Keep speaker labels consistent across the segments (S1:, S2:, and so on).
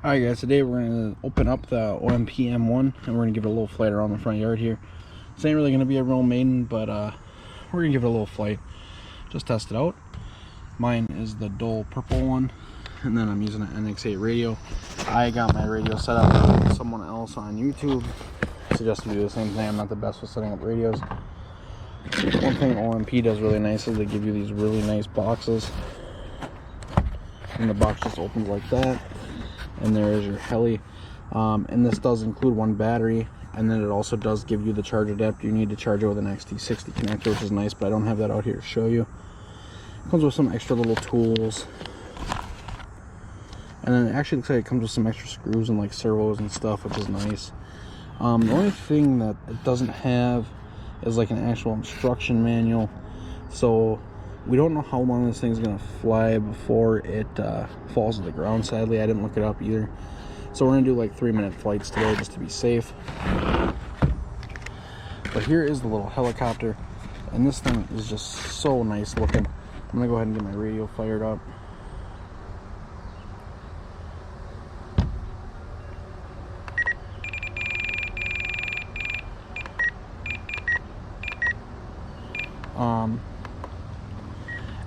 S1: Alright guys, today we're going to open up the Omphobby M1 and we're going to give it a little flight around the front yard here. This ain't really going to be a real Maiden, but we're going to give it a little flight. Just test it out. Mine is the dull purple one, and then I'm using an NX8 radio. I got my radio set up with someone else on YouTube. I suggest you do the same thing. I'm not the best with setting up radios. One thing Omphobby does really nice is they give you these really nice boxes. And the box just opens like that. And there is your heli, and this does include one battery, and then it also does give you the charge adapter you need to charge it with an XT60 connector, which is nice, but I don't have that out here to show you. It comes with some extra little tools, and then it actually looks like it comes with some extra screws and like servos and stuff, which is nice. The only thing that it doesn't have is like an actual instruction manual, so we don't know how long this thing's gonna fly before it falls to the ground. Sadly, I didn't look it up either. So we're gonna do like 3-minute flights today just to be safe. But here is the little helicopter, and this thing is just so nice looking. I'm gonna go ahead and get my radio fired up.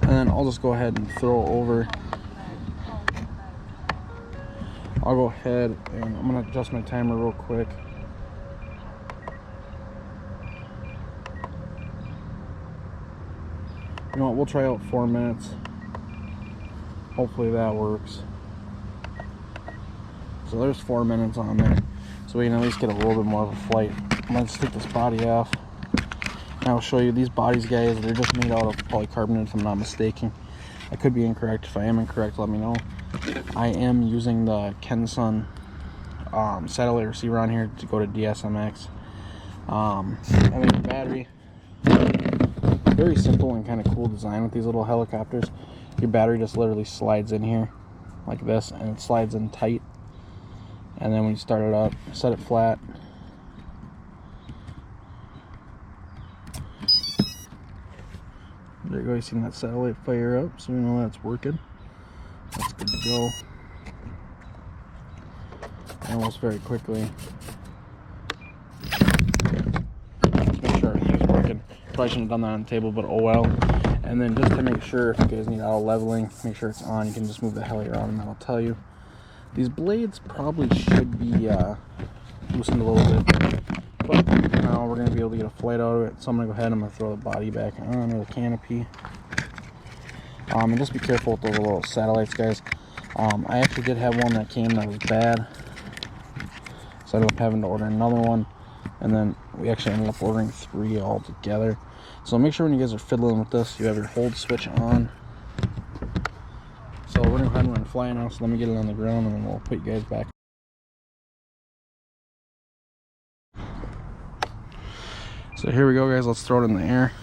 S1: And then I'll just go ahead and throw over. I'll go ahead and I'm gonna adjust my timer real quick. You know what, we'll try out 4 minutes. Hopefully that works. So there's 4 minutes on there. So we can at least get a little bit more of a flight. I'm gonna take this body off. And I'll show you these bodies, guys. They're just made out of polycarbonate, if I'm not mistaken. I could be incorrect. If I am incorrect, let me know. I am using the Kensun satellite receiver on here to go to DSMX. And then the battery. Very simple and kind of cool design with these little helicopters. Your battery just literally slides in here like this, and it slides in tight. And then when you start it up, set it flat. There you go, you seen that satellite fire up, so we know that's working. That's good to go. Almost very quickly. Let's make sure everything's working. Probably shouldn't have done that on the table, but oh well. And then just to make sure, if you guys need auto leveling, make sure it's on. You can just move the heli around and that'll tell you. These blades probably should be loosened a little bit. But now we're going to be able to get a flight out of it. So I'm going to go ahead and I'm going to throw the body back on the canopy. And just be careful with those little satellites, guys. I actually did have one that came that was bad. So I ended up having to order another one. And then we actually ended up ordering 3 all together. So make sure when you guys are fiddling with this, you have your hold switch on. So we're going to go ahead and run fly now. So let me get it on the ground and then we'll put you guys back. So here we go, guys. Let's throw it in the air.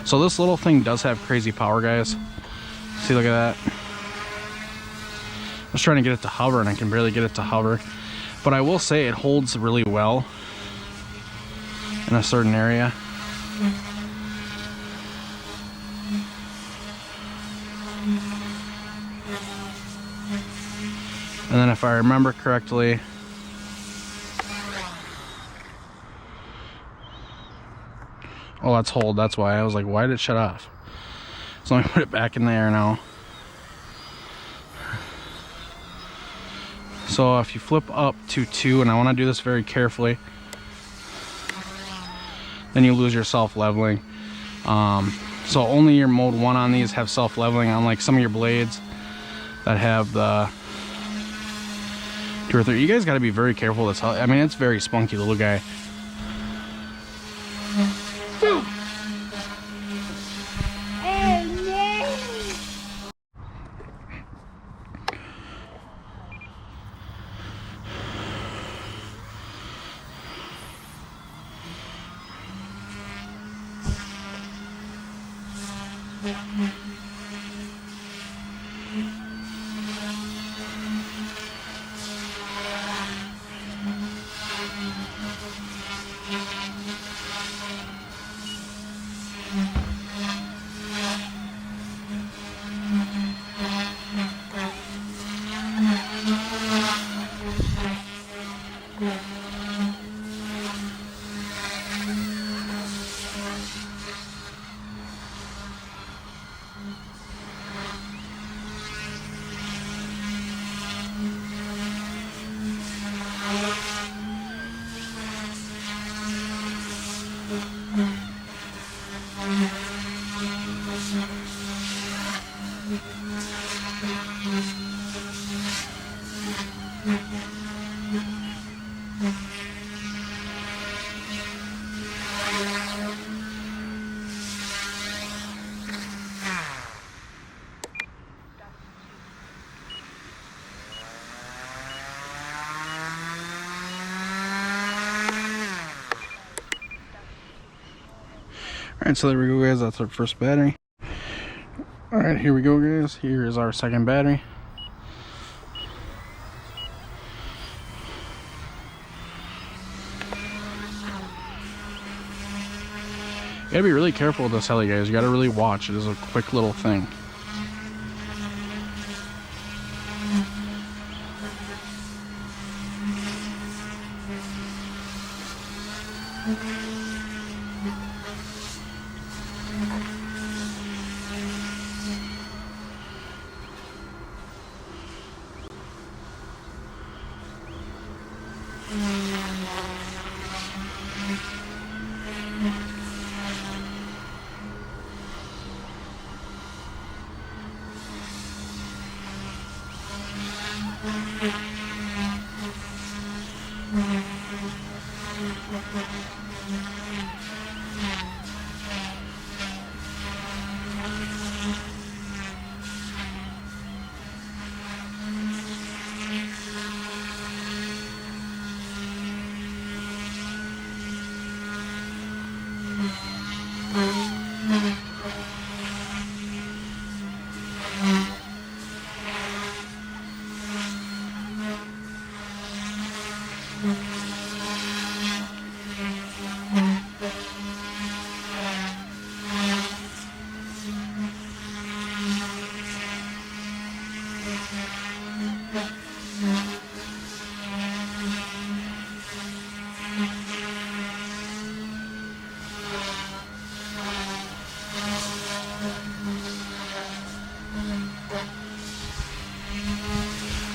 S1: So this little thing does have crazy power, guys. See, look at that. I was trying to get it to hover and I can barely get it to hover. But I will say it holds really well in a certain area. And then if I remember correctly, oh, that's hold. That's why I was like, why did it shut off? So let me put it back in the air now. So if you flip up to 2, and I want to do this very carefully, then you lose your self-leveling. So only your mode 1 on these have self-leveling, unlike some of your blades that have the 2 or 3. You guys got to be very careful with this. I mean, it's a very spunky little guy. Alright, so there we go, guys. That's our first battery. Alright, here we go, guys. Here is our second battery. You gotta be really careful with this heli, guys. You gotta really watch. It is a quick little thing.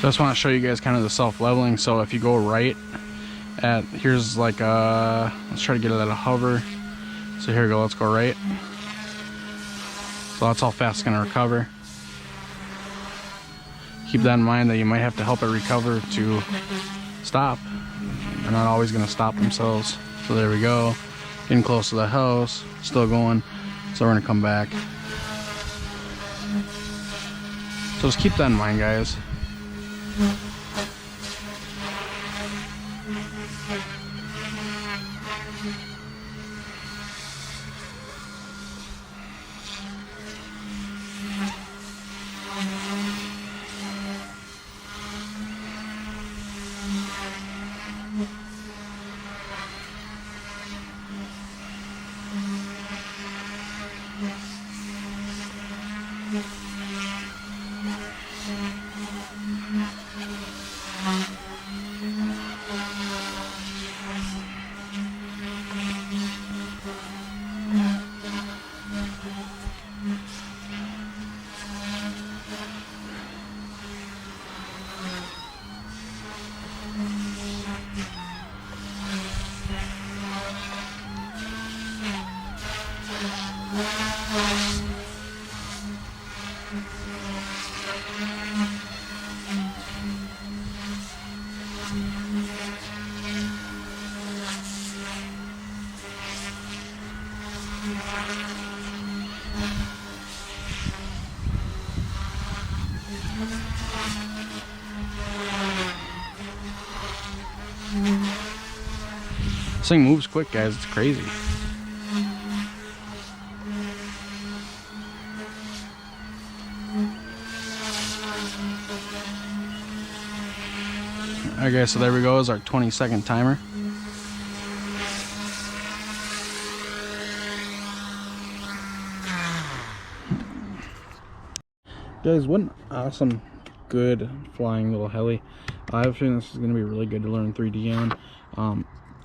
S1: Just want to show you guys kind of the self-leveling. So if you go right at, here's like let's try to get it at a hover. So here we go, let's go right. So that's how fast it's going to recover. Keep that in mind that you might have to help it recover to stop. They're not always going to stop themselves. So there we go, getting close to the house, still going. So we're going to come back. So just keep that in mind, guys. This thing moves quick, guys. It's crazy. Alright, guys, so there we go, is our 20-second timer. Guys, what an awesome, good flying little heli. I have a feeling this is going to be really good to learn 3D on.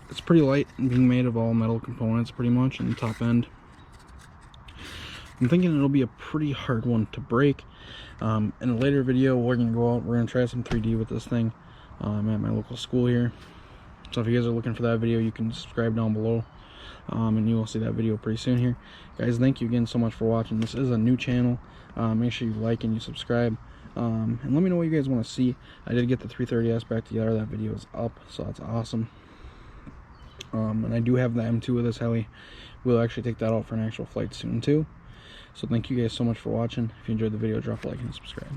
S1: It's pretty light, being made of all metal components pretty much in the top end. I'm thinking it'll be a pretty hard one to break. In a later video, we're going to go out, we're going to try some 3D with this thing at my local school here. So if you guys are looking for that video, you can subscribe down below, and you will see that video pretty soon here. Guys, thank you again so much for watching. This is a new channel. Make sure you like and you subscribe. And let me know what you guys want to see. I did get the 330S back together. That video is up, so that's awesome. And I do have the M2 of this heli. We'll actually take that out for an actual flight soon too. So thank you guys so much for watching. If you enjoyed the video, drop a like and subscribe.